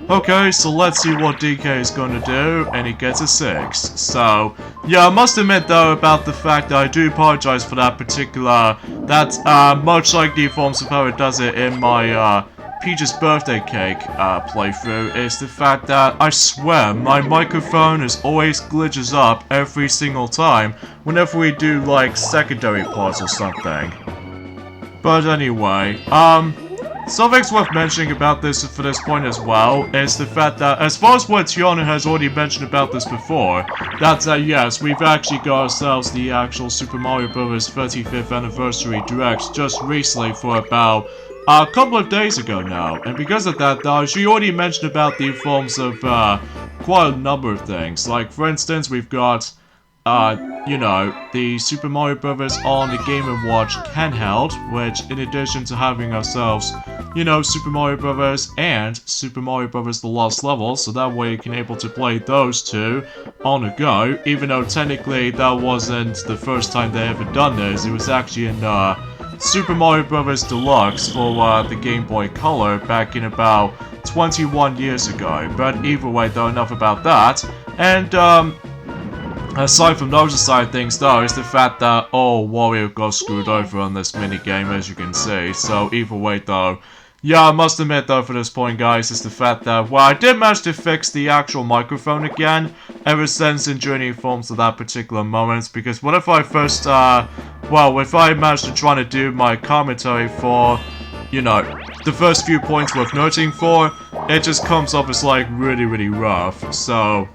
Okay, so let's see what DK is going to do, and he gets a 6. So, yeah, I must admit though about the fact that I do apologize for that particular, much like the forms of how it does it in my, Peach's birthday cake, playthrough, is the fact that, I swear, my microphone is always glitches up every single time whenever we do, like, secondary parts or something. But anyway, something's worth mentioning about this for this point as well is the fact that, as far as what Tiana has already mentioned about this before, that yes, we've actually got ourselves the actual Super Mario Bros. 35th Anniversary Direct just recently for about a couple of days ago now, and because of that, she already mentioned about the forms of quite a number of things. Like, for instance, we've got you know, the Super Mario Bros. On the Game & Watch handheld, which, in addition to having ourselves, you know, Super Mario Bros. And Super Mario Bros. The Lost Levels, so that way you can able to play those two on the go, even though technically that wasn't the first time they ever done this. It was actually in, Super Mario Bros. Deluxe for, the Game Boy Color back in about 21 years ago. But either way, though, enough about that. And, aside from those side of things though, is the fact that, Wario got screwed over on this minigame, as you can see. So either way though, yeah, I must admit though for this point guys, is the fact that, well, I did manage to fix the actual microphone again, ever since enjoying the forms of that particular moment, because what if I first, if I managed to try to do my commentary for, you know, the first few points worth noting for, it just comes off as like really rough, so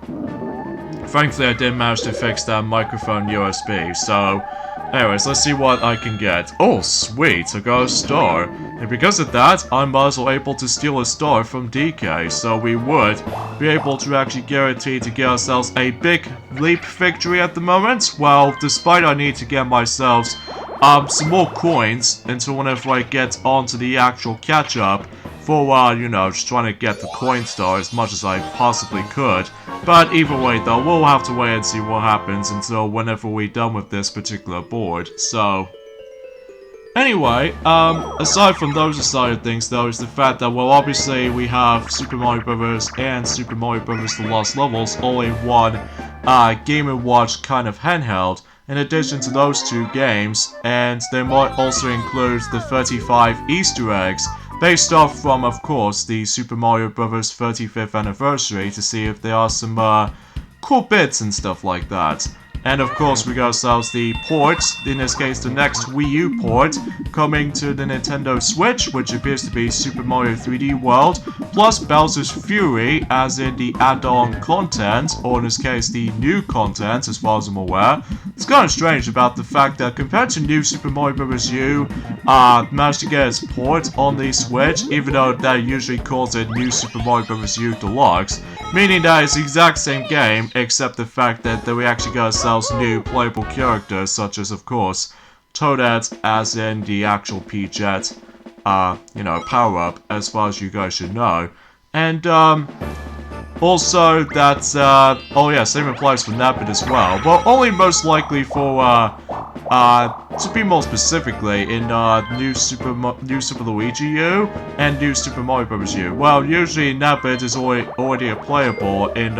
thankfully I did manage to fix that microphone USB, so anyways, let's see what I can get. Oh, sweet, I got a star. And because of that, I'm also able to steal a star from DK, so we would be able to actually guarantee to get ourselves a big leap victory at the moment. Well, despite I need to get myself some more coins until whenever I get onto the actual catch-up for, you know, just trying to get the coin star as much as I possibly could. But either way though, we'll have to wait and see what happens until whenever we're done with this particular board, so anyway, aside from those side of things though, is the fact that, well, obviously we have Super Mario Bros. And Super Mario Bros. The Lost Levels all in one Game & Watch kind of handheld, in addition to those two games, and they might also include the 35 Easter eggs, based off from, of course, the Super Mario Bros. 35th Anniversary, to see if there are some cool bits and stuff like that. And of course we got ourselves the port, in this case the next Wii U port, coming to the Nintendo Switch, which appears to be Super Mario 3D World, plus Bowser's Fury, as in the add-on content, or in this case the new content as far as I'm aware. It's kind of strange about the fact that compared to New Super Mario Bros. U, managed to get its port on the Switch, even though they usually calls it New Super Mario Bros. U Deluxe, meaning that it's the exact same game, except the fact that we actually got ourselves new playable characters, such as, of course, Toadette, as in the actual Peachette, you know, power-up, as far as you guys should know. And, also, that's, oh yeah, same applies for Nabbit as well. Well, only most likely for, to be more specifically, in, New Super Luigi U and New Super Mario Bros. U. Well, usually Nabbit is already playable in,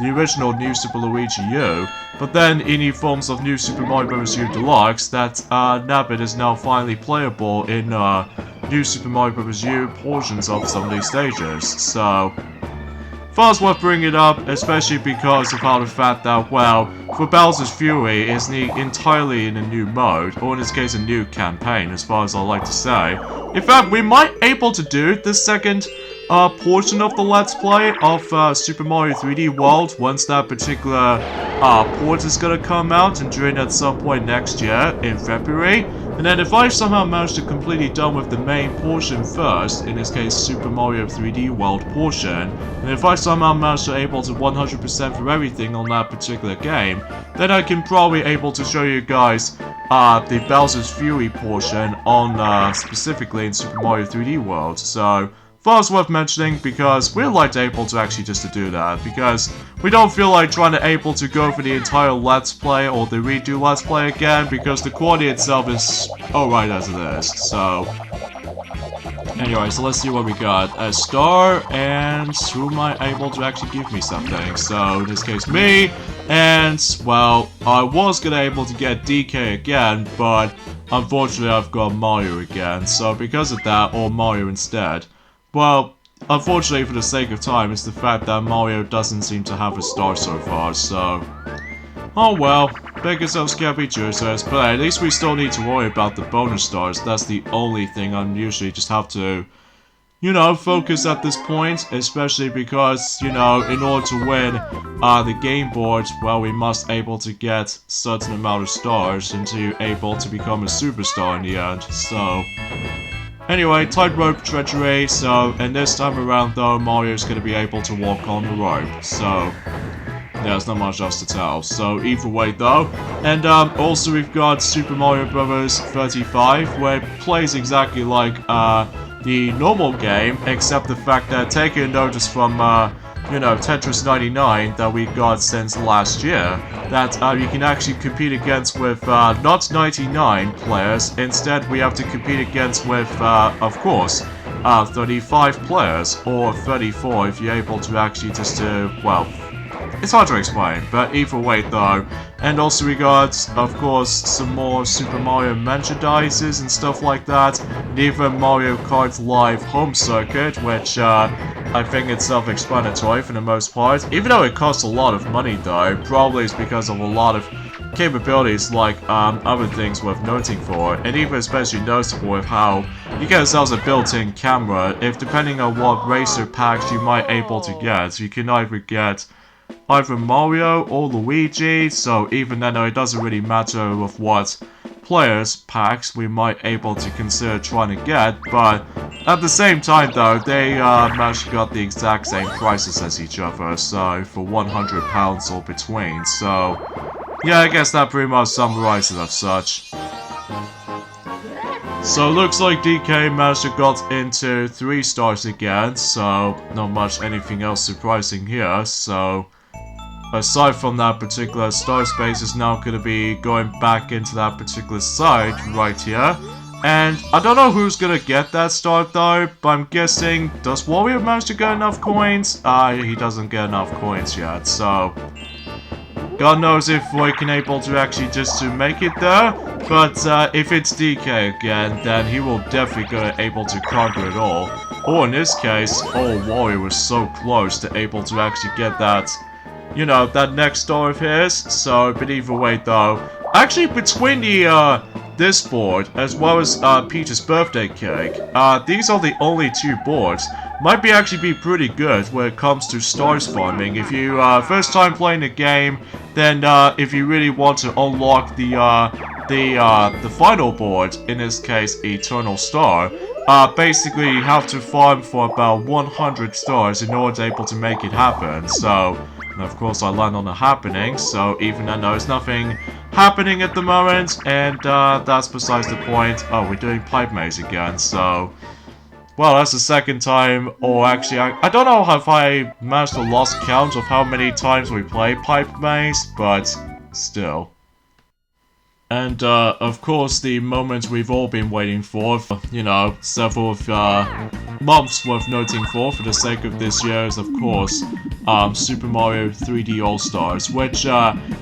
the original New Super Luigi U, but then in the forms of New Super Mario Bros. U Deluxe, that Nabbit is now finally playable in New Super Mario Bros. U portions of some of these stages, so thought it's worth bringing it up, especially because of how the fact that, well, for Bowser's Fury is entirely in a new mode, or in this case a new campaign, as far as I like to say. In fact, we might able to do the second portion of the Let's Play of Super Mario 3D World once that particular port is gonna come out, and during at some point next year in February. And then if I somehow manage to completely done with the main portion first, in this case Super Mario 3D World portion, and if I somehow manage to able to 100% for everything on that particular game, then I can probably able to show you guys the Bowser's Fury portion on specifically in Super Mario 3D World. So thought it's worth mentioning because we're like able to actually just to do that, because we don't feel like trying to able to go for the entire Let's Play or the redo Let's Play again, because the quality itself is alright as it is. So Anyway, so let's see what we got. A star, and who am I able to actually give me something? So, in this case, me, and, well, I was gonna able to get DK again, but unfortunately I've got Mario again, so because of that, or Mario instead. Well, unfortunately for the sake of time, it's the fact that Mario doesn't seem to have a star so far, so... Oh well, big yourselves can't be choosers, but at least we still need to worry about the bonus stars. That's the only thing I usually just have to, you know, focus at this point, especially because, you know, in order to win the game board, well, we must able to get certain amount of stars and to able to become a superstar in the end, so... Anyway, tightrope treachery, so, and this time around though, Mario's gonna be able to walk on the rope, so... There's not much else to tell. So either way though, and also we've got Super Mario Bros. 35, where it plays exactly like the normal game, except the fact that taking notice from you know, Tetris 99 that we got since last year, that you can actually compete against with not 99 players. Instead, we have to compete against with, of course, 35 players, or 34 if you're able to actually just do, well, it's hard to explain, but either way though. And also we got, of course, some more Super Mario merchandises and stuff like that. And even Mario Kart Live Home Circuit, which I think it's self-explanatory for the most part. Even though it costs a lot of money though, probably it's because of a lot of capabilities like other things worth noting for. And even especially noticeable with how you get yourselves a built-in camera. If depending on what racer packs you might able to get, you can either get either Mario or Luigi, so even then it doesn't really matter with what players packs we might able to consider trying to get, but at the same time though, they actually got the exact same prices as each other, so for £100 or between, so yeah, I guess that pretty much summarizes it as such. So looks like DK managed to got into 3 stars again, so not much anything else surprising here, so aside from that particular star space is now going to be going back into that particular side right here. And I don't know who's going to get that star though, but I'm guessing, does Wario manage to get enough coins? He doesn't get enough coins yet, so... God knows if we can able to actually just to make it there, but if it's DK again, then he will definitely go able to conquer it all. Or in this case, oh, Wario was so close to able to actually get that, you know, that next star of his. So, but either way though, actually between the this board as well as Peach's birthday cake, these are the only 2 boards. Might be actually be pretty good when it comes to stars farming. If you first time playing the game, then if you really want to unlock the final board, in this case Eternal Star, basically you have to farm for about 100 stars in order to able to make it happen. So, and of course I land on the happening, so even though there's nothing happening at the moment, and that's besides the point. Oh, we're doing Pipe Maze again, so... Well, that's the second time, or actually, I don't know if I managed to lost count of how many times we played Pipe Maze, but still. And, of course, the moment we've all been waiting for, you know, several months worth noting for the sake of this year is, of course, Super Mario 3D All-Stars, which,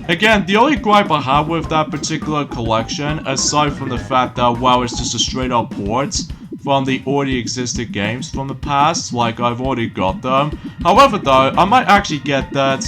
again, the only gripe I have with that particular collection, aside from the fact that, wow, it's just a straight-up port from the already existed games from the past, like I've already got them. However though, I might actually get that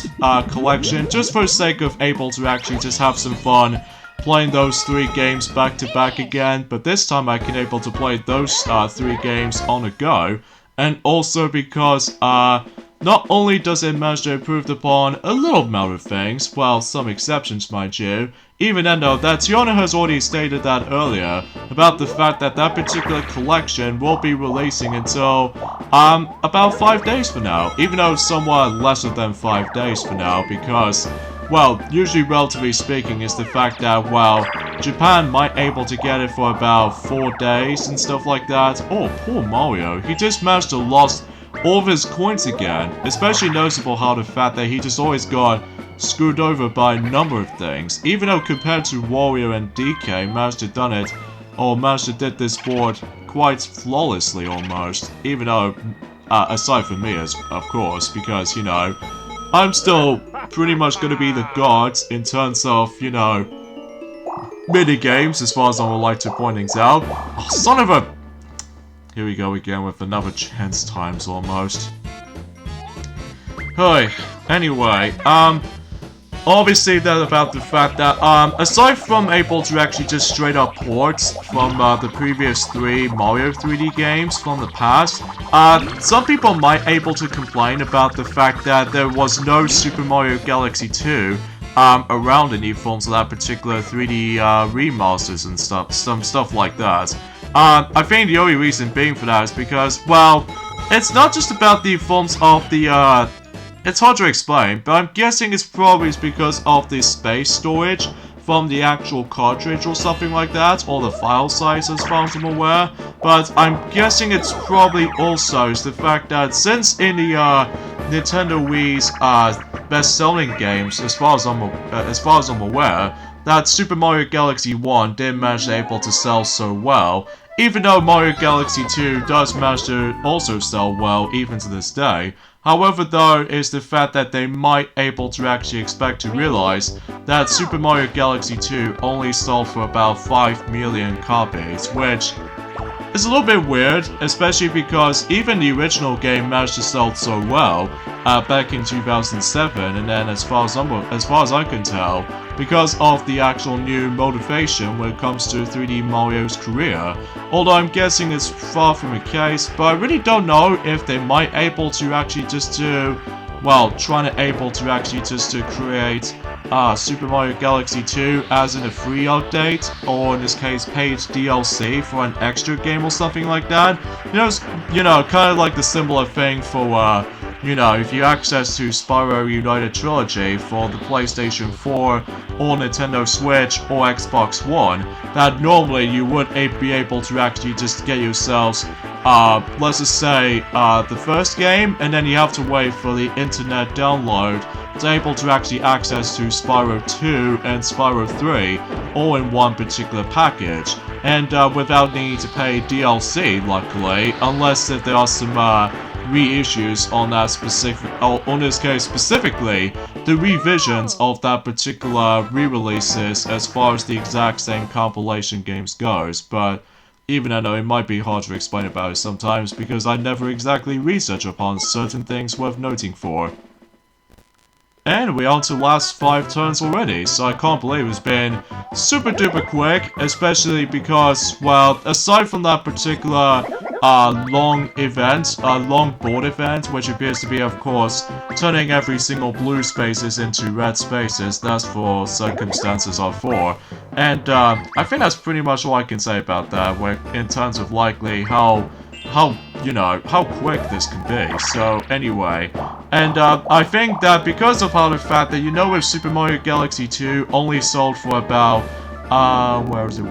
collection just for the sake of able to actually just have some fun playing those 3 games back to back again, but this time I can able to play those 3 games on a go, and also because not only does it manage to improve upon a little amount of things, well, some exceptions mind you, even then though, that Tiana has already stated that earlier, about the fact that that particular collection will be releasing until, about 5 days from now, even though it's somewhat lesser than 5 days from now, because, well, usually relatively speaking is the fact that, well, Japan might able to get it for about 4 days and stuff like that. Oh, poor Mario, he just managed to lost all of his coins again, especially noticeable how the fact that he just always got screwed over by a number of things, even though compared to Wario and DK managed to done it, or managed to did this board quite flawlessly almost, even though, aside from me, of course, because, you know, I'm still pretty much gonna be the god in terms of, you know, mini-games, as far as I would like to point things out. Oh, son of a... Here we go again with another chance times almost. Hey, anyway, obviously that about the fact that, aside from able to actually just straight up ports from, the previous 3 Mario 3D games from the past, some people might able to complain about the fact that there was no Super Mario Galaxy 2, around any forms of that particular 3D, remasters and stuff, some stuff like that. I think the only reason being for that is because, well, it's not just about the forms of the, it's hard to explain, but I'm guessing it's probably because of the space storage from the actual cartridge or something like that, or the file size as far as I'm aware. But I'm guessing it's probably also the fact that since in the Nintendo Wii's best-selling games, as far as I'm aware, that Super Mario Galaxy 1 didn't manage to able to sell so well, even though Mario Galaxy 2 does manage to also sell well even to this day. However, though, is the fact that they might able to actually expect to realize that Super Mario Galaxy 2 only sold for about 5 million copies, which is a little bit weird, especially because even the original game managed to sell so well back in 2007, and then as far as I can tell, because of the actual new motivation when it comes to 3D Mario's career. Although I'm guessing it's far from the case, but I really don't know if they might able to actually just to, well, trying to able to actually just to create Super Mario Galaxy 2 as in a free update, or in this case paid DLC for an extra game or something like that. You know, kind of like the similar thing for, you know, if you access to Spyro United Trilogy for the PlayStation 4 or Nintendo Switch or Xbox One, that normally you would be able to actually just get yourselves, let's just say, the first game, and then you have to wait for the internet download to able to actually access to Spyro 2 and Spyro 3 all in one particular package, and without needing to pay DLC, luckily, unless if there are some reissues on that specific, on this case specifically, the revisions of that particular re-releases as far as the exact same compilation games goes. But even I know it might be hard to explain about it sometimes because I never exactly research upon certain things worth noting for. And we're on to the last 5 turns already, so I can't believe it's been super duper quick, especially because, well, aside from that particular long board event, which appears to be, of course, turning every single blue spaces into red spaces, that's for circumstances are for. And I think that's pretty much all I can say about that, in terms of likely how quick this can be. So anyway, and I think that because of how the fact that, you know, with Super Mario Galaxy 2 only sold for about, where is it?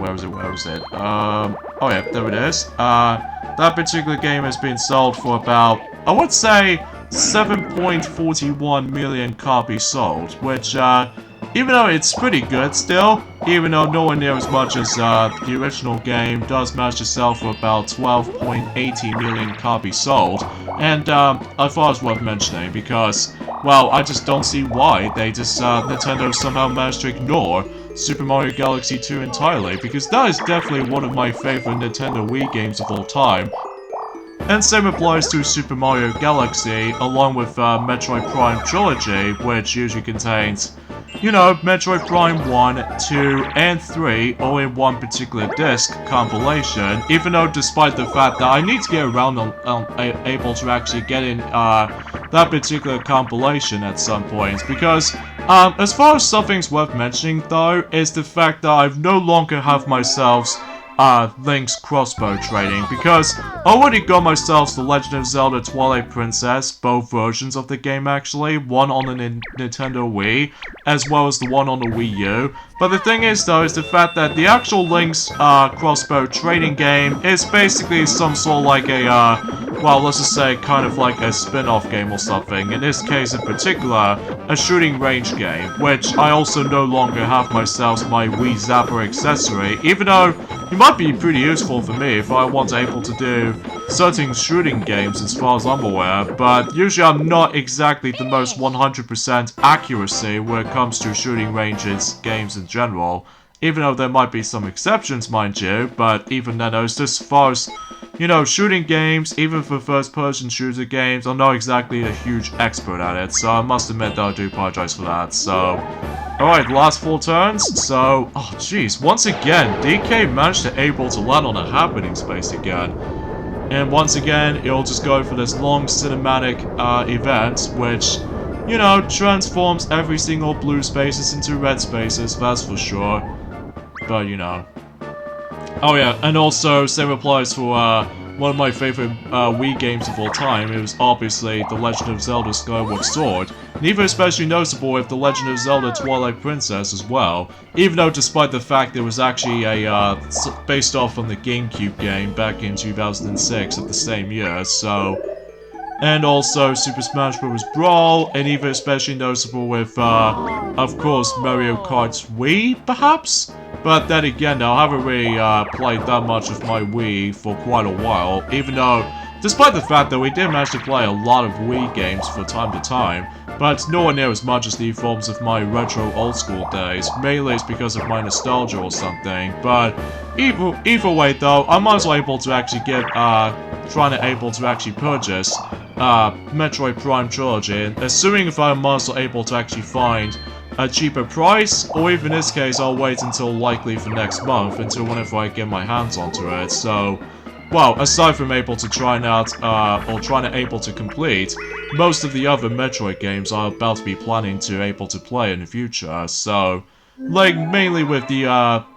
Oh yeah, there it is. That particular game has been sold for about, I would say, 7.41 million copies sold, which, even though it's pretty good still, even though nowhere near as much as the original game, does manage to sell for about 12.80 million copies sold. And I thought it was worth mentioning because, well, I just don't see why they just, Nintendo somehow managed to ignore Super Mario Galaxy 2 entirely, because that is definitely one of my favorite Nintendo Wii games of all time. And same applies to Super Mario Galaxy, along with Metroid Prime Trilogy, which usually contains, you know, Metroid Prime 1, 2, and 3 all in one particular disc compilation, even though despite the fact that I need to get around able to actually get in that particular compilation at some point, because as far as something's worth mentioning though, is the fact that I no longer have myself Link's crossbow training, because already got myself The Legend of Zelda Twilight Princess, both versions of the game actually, one on the Nintendo Wii, as well as the one on the Wii U. But the thing is though, is the fact that the actual Link's crossbow trading game is basically some sort of like a, well, let's just say kind of like a spin-off game or something. In this case in particular, a shooting range game, which I also no longer have myself my Wii Zapper accessory, even though it might be pretty useful for me if I want able to do certain shooting games as far as I'm aware, but usually I'm not exactly the most 100% accuracy when it comes to shooting ranges games in general, even though there might be some exceptions, mind you, but even then, as far as, you know, shooting games, even for first-person shooter games, I'm not exactly a huge expert at it, so I must admit that I do apologize for that, so... Alright, last 4 turns, so... Oh, jeez, once again, DK managed to able to land on a happening space again. And once again, it'll just go for this long cinematic event, which, you know, transforms every single blue spaces into red spaces, that's for sure. But, you know. Oh yeah, and also, same applies for one of my favorite Wii games of all time. It was obviously The Legend of Zelda Skyward Sword. And even especially noticeable with The Legend of Zelda Twilight Princess as well. Even though despite the fact it was actually a based off on the GameCube game back in 2006 of the same year, so... And also Super Smash Bros. Brawl, and even especially noticeable with, of course, Mario Kart Wii, perhaps? But then again, I haven't really played that much of my Wii for quite a while, even though, despite the fact that we did manage to play a lot of Wii games from time to time, but nowhere near as much as the forms of my retro old school days. Mainly it's because of my nostalgia or something, but either way though, I'm also able to actually get, able to actually purchase Metroid Prime Trilogy, assuming if I'm also able to actually find a cheaper price, or even in this case, I'll wait until likely for next month, until whenever I get my hands onto it, so... Well, aside from able to try out, or trying to able to complete, most of the other Metroid games I'm about to be planning to able to play in the future, so... Like, mainly with the,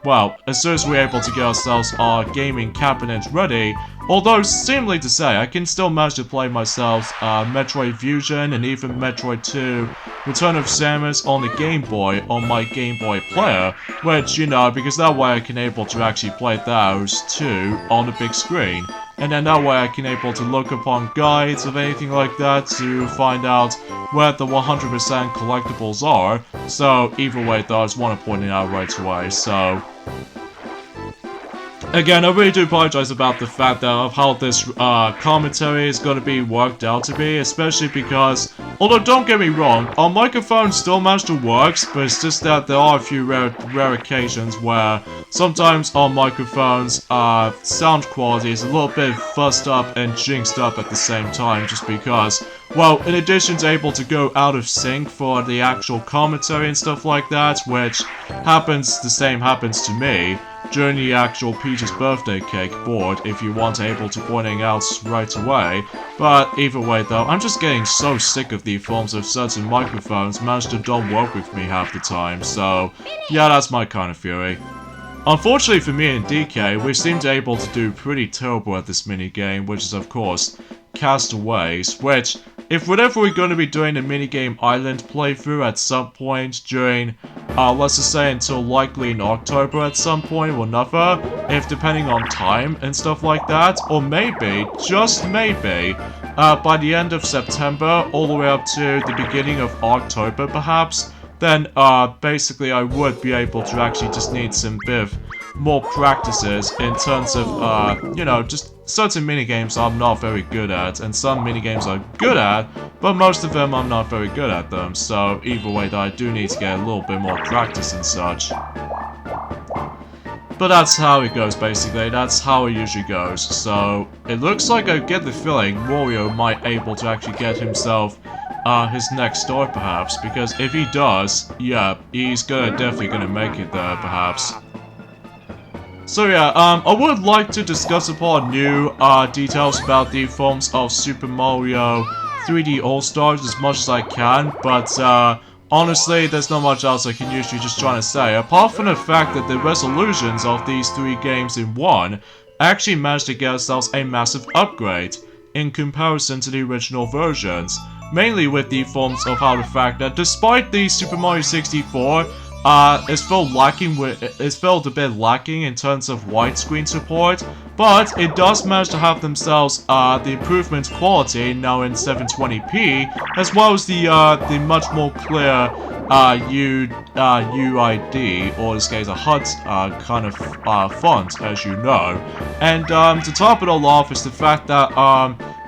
well, as soon as we're able to get ourselves our gaming cabinet ready, although, seemingly to say, I can still manage to play myself, Metroid Fusion and even Metroid 2 Return of Samus on the Game Boy on my Game Boy player, which, you know, because that way I can able to actually play those too on the big screen. And then that way I can able to look upon guides of anything like that to find out where the 100% collectibles are. So either way though, I just want to point it out right away, so... Again, I really do apologize about the fact that of how this commentary is going to be worked out to be, especially because, although don't get me wrong, our microphone still managed to work, but it's just that there are a few rare occasions where sometimes our microphone's sound quality is a little bit fussed up and jinxed up at the same time, just because, well, in addition to able to go out of sync for the actual commentary and stuff like that, which happens to me, during the actual Peach's birthday cake board, if you want able to pointing out right away. But either way though, I'm just getting so sick of the forms of certain microphones manage to don't work with me half the time, so yeah, that's my kind of theory. Unfortunately for me and DK, we seem to able to do pretty terrible at this minigame, which is of course Castaways, which, if whatever we're going to be doing a minigame island playthrough at some point during, let's just say until likely in October at some point or another, if depending on time and stuff like that, or maybe, just maybe, by the end of September all the way up to the beginning of October perhaps, then basically I would be able to actually just need some bit of more practices in terms of, you know, just certain minigames I'm not very good at, and some minigames I'm good at, but most of them I'm not very good at them, so either way I do need to get a little bit more practice and such. But that's how it goes basically, that's how it usually goes, so it looks like I get the feeling Wario might able to actually get himself his next star perhaps, because if he does, yeah, he's definitely gonna make it there perhaps. So yeah, I would like to discuss upon new details about the forms of Super Mario 3D All-Stars as much as I can, but honestly, there's not much else I can usually just try to say, apart from the fact that the resolutions of these 3 games in one actually managed to get ourselves a massive upgrade in comparison to the original versions. Mainly with the forms of how the fact that despite the Super Mario 64, it's felt a bit lacking in terms of widescreen support, but it does manage to have themselves the improvement quality now in 720p, as well as the much more clear UID, or in this case a HUD kind of font, as you know. And to top it all off is the fact that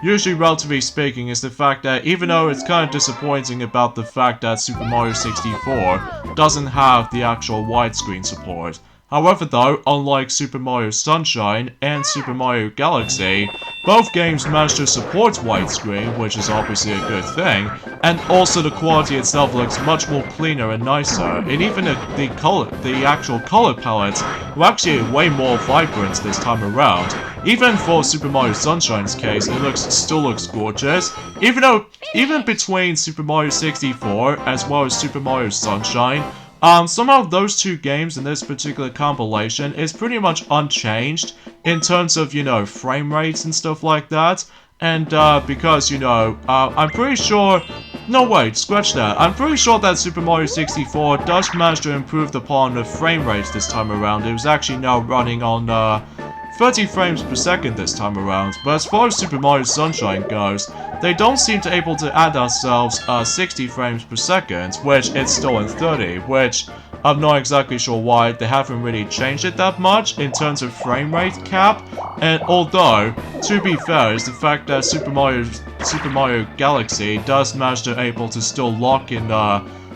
usually, relatively speaking, is the fact that even though it's kind of disappointing about the fact that Super Mario 64 doesn't have the actual widescreen support. However though, unlike Super Mario Sunshine and Super Mario Galaxy, both games manage to support widescreen, which is obviously a good thing, and also the quality itself looks much more cleaner and nicer, and even the actual color palettes were actually way more vibrant this time around. Even for Super Mario Sunshine's case, it still looks gorgeous, even between Super Mario 64 as well as Super Mario Sunshine, somehow those two games in this particular compilation is pretty much unchanged in terms of, you know, frame rates and stuff like that. And, because, you know, I'm pretty sure... No, wait, scratch that. I'm pretty sure that Super Mario 64 does manage to improve upon the frame rates this time around. It was actually now running on, 30 frames per second this time around, but as far as Super Mario Sunshine goes, they don't seem to able to add ourselves 60 frames per second, which it's still in 30, which I'm not exactly sure why they haven't really changed it that much in terms of frame rate cap. And although, to be fair, is the fact that Super Mario Galaxy does manage to able to still lock in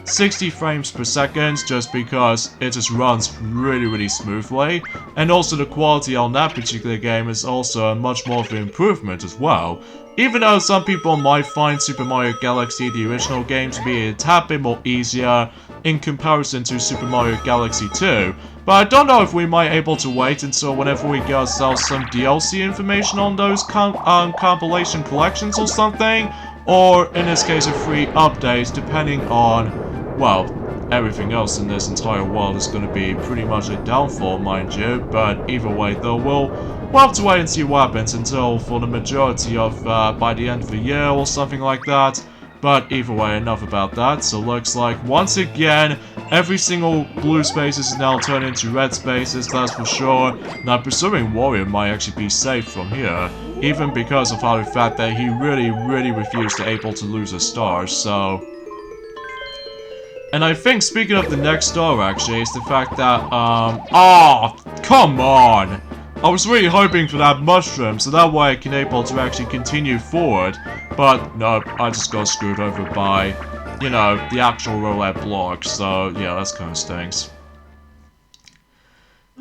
60 frames per second just because it just runs really smoothly, and also the quality on that particular game is also a much more of an improvement as well. Even though some people might find Super Mario Galaxy, the original game, to be a tad bit more easier in comparison to Super Mario Galaxy 2, but I don't know if we might able to wait until whenever we get ourselves some DLC information on those compilation collections or something, or in this case a free update, depending on, well, everything else in this entire world is going to be pretty much a downfall, mind you, but either way though, we'll have to wait and see what happens until for the majority of, by the end of the year or something like that. But either way, enough about that. So looks like, once again, every single blue spaces is now turned into red spaces, that's for sure. Now, presuming Warrior might actually be safe from here, even because of how the fact that he really refused to able to lose a star, so... And I think, speaking of the next star, actually, is the fact that, oh, come on! I was really hoping for that mushroom, so that way I can able to actually continue forward. But, no, I just got screwed over by, you know, the actual roulette block, so, yeah, that kind of stinks.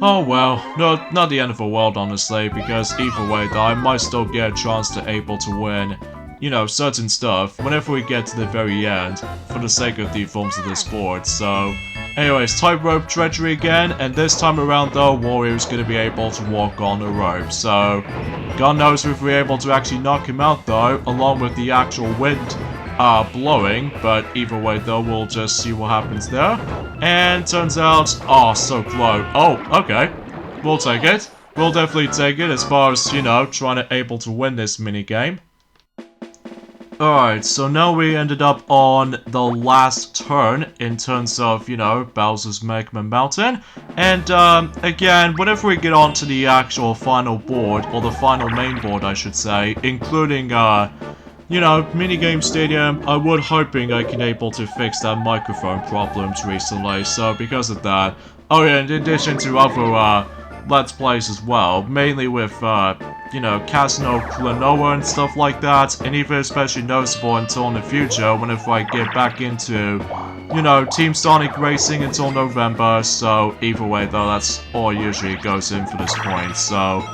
Oh well, no, not the end of the world, honestly, because either way, though, I might still get a chance to able to win, you know, certain stuff whenever we get to the very end, for the sake of the forms of the sport, so... Anyways, tightrope treachery again, and this time around though, Warrior's gonna be able to walk on the rope, so... God knows if we're able to actually knock him out though, along with the actual wind blowing, but either way though, we'll just see what happens there. And turns out, oh, so close. Oh, okay. We'll take it. We'll definitely take it as far as, you know, trying to able to win this minigame. Alright, so now we ended up on the last turn in terms of, you know, Bowser's Magma Mountain. And, again, whenever we get onto the actual final board, or the final main board, I should say, including, you know, minigame stadium, I was hoping I can able to fix that microphone problems recently, so because of that, oh yeah, in addition to other, Let's Plays as well, mainly with, you know, Casino Klonoa and stuff like that, and even especially noticeable until in the future, whenever I get back into, you know, Team Sonic Racing until November, so either way though, that's all usually goes in for this point, so...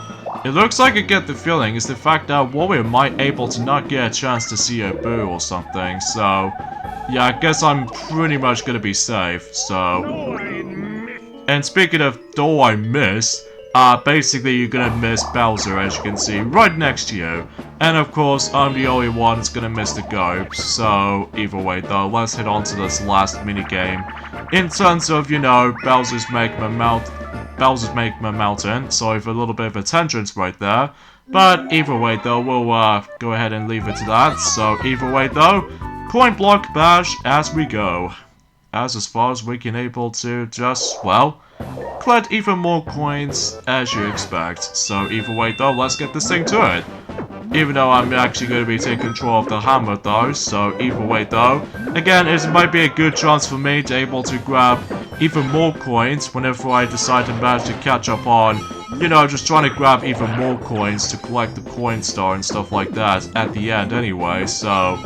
It looks like I get the feeling is the fact that Warrior might able to not get a chance to see a boo or something, so... Yeah, I guess I'm pretty much gonna be safe, so... And speaking of though I miss, basically you're gonna miss Bowser, as you can see, right next to you. And of course, I'm the only one that's gonna miss the go, so either way though, let's head on to this last minigame. In terms of, you know, Bowser's Magma Bowser's Magma Mountain. Sorry for a little bit of a tangent right there. But either way though, we'll go ahead and leave it to that. So either way though, coin block bash as we go. As far as we can able to just, well, collect even more coins as you expect. So either way though, let's get this thing to it. Even though I'm actually going to be taking control of the hammer though, so either way though, again, it might be a good chance for me to able to grab even more coins whenever I decide to manage to catch up on, you know, just trying to grab even more coins to collect the coin star and stuff like that at the end anyway, so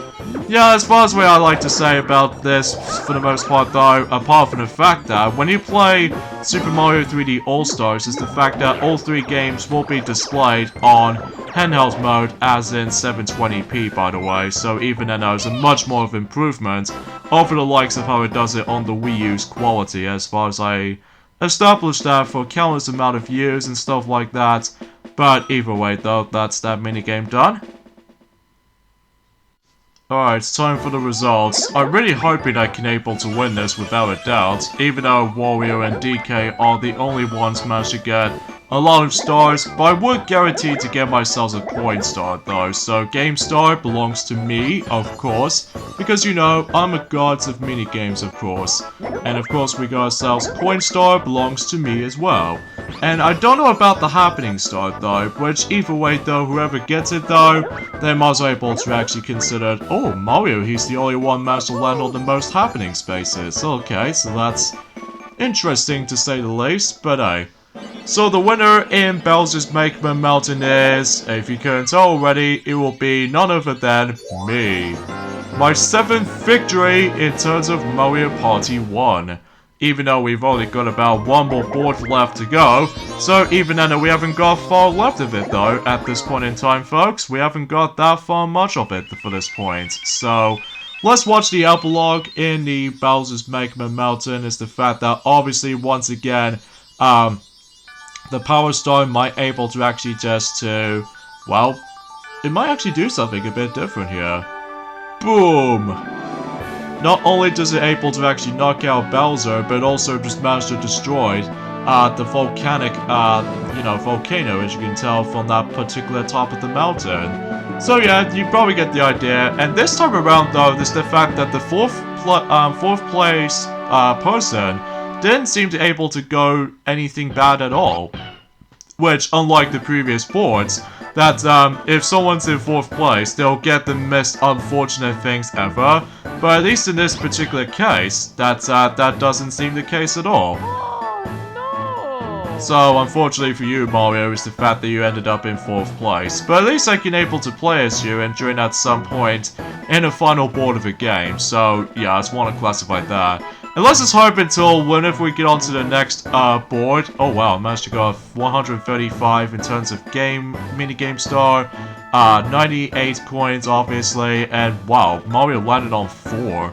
yeah, as far as what I like to say about this for the most part though, apart from the fact that when you play Super Mario 3D All-Stars, is the fact that all three games will be displayed on handheld mode as in 720p by the way, so even then there's a much more of improvement over the likes of how it does it on the Wii U's quality, as far as I established that for countless amount of years and stuff like that. But either way though, that's that minigame done. Alright, it's time for the results. I'm really hoping I can able to win this without a doubt, even though Wario and DK are the only ones managed to get a lot of stars, but I would guarantee to get myself a coin star though, so Game Star belongs to me, of course, because you know, I'm a god of minigames of course, and of course we got ourselves Coin Star belongs to me as well. And I don't know about the Happening Star though, which either way though, whoever gets it though, they must be able to actually consider, oh, Mario, he's the only one managed to land on the most happening spaces. Okay, so that's interesting to say the least, but hey. So the winner in Bowser's Magma Mountain is, if you couldn't tell already, it will be none other than me. My 7th victory in terms of Mario Party 1. Even though we've only got about one more board left to go, so even then we haven't got far left of it though, at this point in time folks, we haven't got that far much of it for this point, so let's watch the epilogue in the Bowser's Magma Mountain. Is the fact that obviously once again, the Power Stone might able to actually just to, well, it might actually do something a bit different here. Boom! Not only does it able to actually knock out Bowser, but also just managed to destroy the volcanic, volcano, as you can tell from that particular top of the mountain. So yeah, you probably get the idea. And this time around, though, there's the fact that the fourth place person didn't seem to able to go anything bad at all. Which, unlike the previous boards, that if someone's in 4th place, they'll get the most unfortunate things ever. But at least in this particular case, that doesn't seem the case at all. So unfortunately for you, Mario, is the fact that you ended up in 4th place. But at least I can able to play as you and join at some point in the final board of the game. So yeah, I just want to classify that. And let's just hope until whenever we get onto the next board. Oh wow, I managed to go 135 in terms of minigame star. 98 coins obviously, and wow, Mario landed on 4.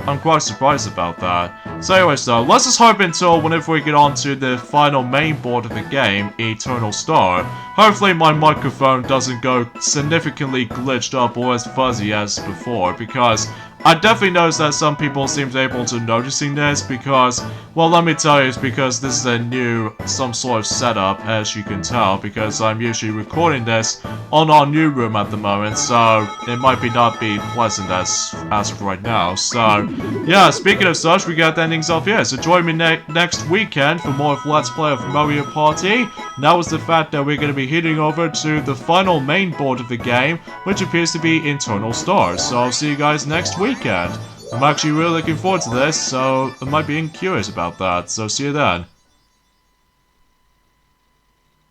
I'm quite surprised about that. So anyways though, let's just hope until whenever we get onto the final main board of the game, Eternal Star. Hopefully my microphone doesn't go significantly glitched up or as fuzzy as before, because I definitely noticed that some people seem to be able to noticing this because, well, let me tell you, it's because this is a new, some sort of setup, as you can tell, because I'm usually recording this on our new room at the moment, so it might not be pleasant as of right now. So, yeah, speaking of such, we got the endings off here, so join me next weekend for more of Let's Play of Mario Party. That was the fact that we're going to be heading over to the final main board of the game, which appears to be Eternal Stars. So I'll see you guys next weekend. I'm actually really looking forward to this, so I might be curious about that, so see you then.